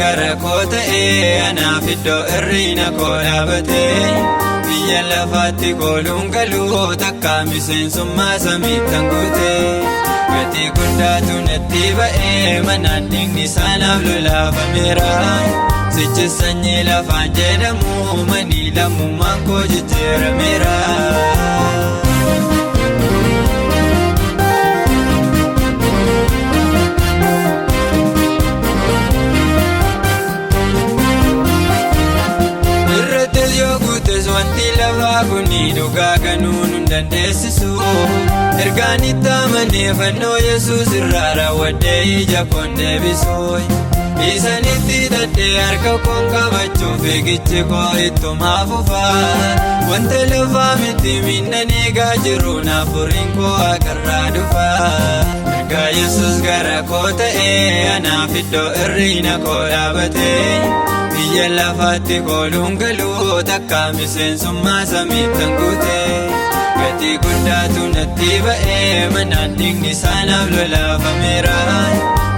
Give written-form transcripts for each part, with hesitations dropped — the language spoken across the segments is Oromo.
gara koo ta'ee anaaf iddoo irriina koo dhaabatee biyya lafaatti kooluun galuu takka miseensummaa samiittan guutee gatii guddaatu natti ba'ee manaan dhiigni isaanaaf lolaafameera sichi sanyii lafaan jedhamu manii lammummaan koo jijjiirameera. Wanti lafaa kuni dhugaa ganuun hin dandeessisu ergaan itti amanee fannoo Yesuus irraa raawwadhee ija koon deebisu isanitti hidhadhee harka koon qabachuuf fiigichi koo ittuma fufa wanta lafaa miti miidhaan eegaa jiru naafuriin koo haqarraa dhufa ergaa Yesuus gara koo ta'ee anaaf iddoo irriina koo dhaabatee biyya lafaatti kooluun galuu takka miseensummaa samiittan guutee gatii guddaatu natti ba'ee manaan dhiigni isaanaaf lolaafameera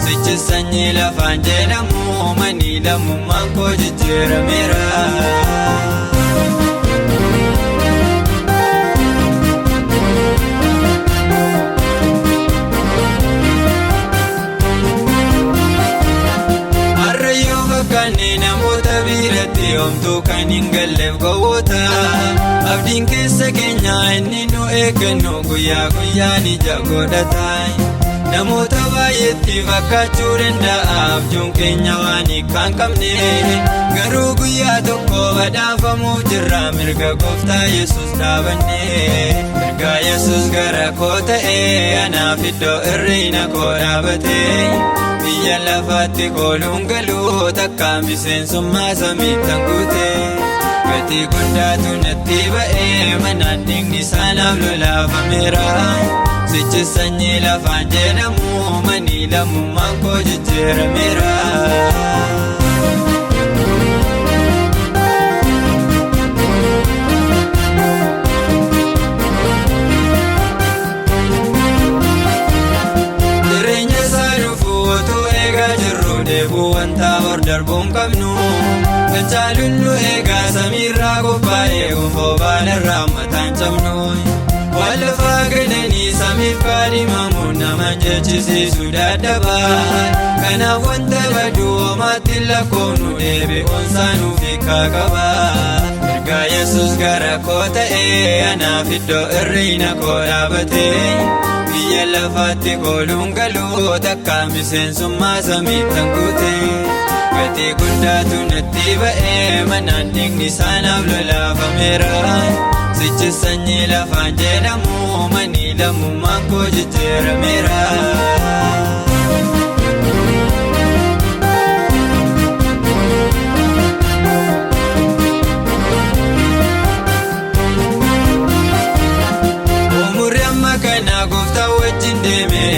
sichi sanyii lafaan jedhamu manii lammummaan koo jijjiirameera. Namoota biratti homtuu kan hin galleef gowwoota abdiin keessa keenya inni nu eeggannu guyyaa guyyaan ija godhata namoota baay'eetti fakkaachuu danda'a abjuun keenya waan hiikkaan qabne garuu guyyaa tokko badhaafamuuf jirra mirga gooftaa Yesuus dhaabanne ergaa Yesuus gara koo ta'ee anaaf iddoo irriina koo dhaabatee biyya lafaatti kooluun galuu takka miseensummaa samiittan guutee gatii guddaatu natti ba'ee manaan dhiigni isaanaaf lolaafameera sichi sanyii lafaan jedhamu manii lammummaan koo jijjiirameera. Wanta hor darbuun qabnu kan caaluun nu eegaa samiirraa qophaa'ee gonfoo baalarraa mataan cabnu waan lafaa gadanii samiif kaadhimamu nama jechisiisu dadhabaa kanaaf wanta baduu homaatti lakkoofnu deebi'uun saanuuf hiikaa qabaa ergaa Yesuus gara koo ta'ee anaaf iddoo irriina koo dhaabatee biyya lafaatti kooluun galuu takka miseensummaa samiittan guutee gatii guddaatu natti ba'ee manaan dhiigni isaanaaf lolaafameera sichi sanyii lafaan jedhamu manii lammummaan koo jijjiirameera.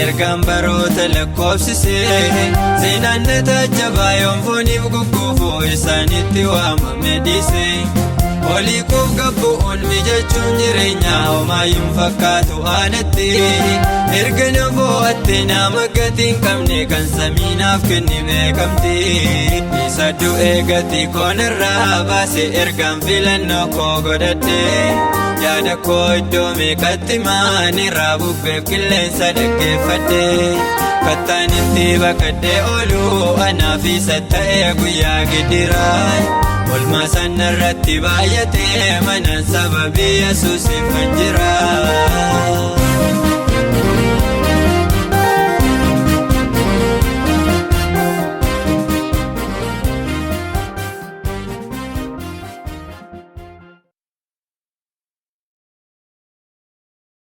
Ergaan baroota lakkoofsisee seenaan na taajjabaa yoon fooniif gugguufuu isaanitti waamame dhiisee olii kuuf gabbu'uun mijachuun jireenyaa homaayyuun fakkaatu aanatti erga na boo'atte nama gatiin qabne kan samiinaaf kenni beekamti isa du'ee gatii koon irraa baase ergaan filannoo koo godhadhe yaada koo iddoo meeqatti maanirraa bubbeef qilleensa dhaggeeffadhe kattaan itti baqadhee ooluu anaaf isa ta'ee guyyaa gidiraa olmaa sanarratti baay'atee manaan sababii Yesuusiif kan jira.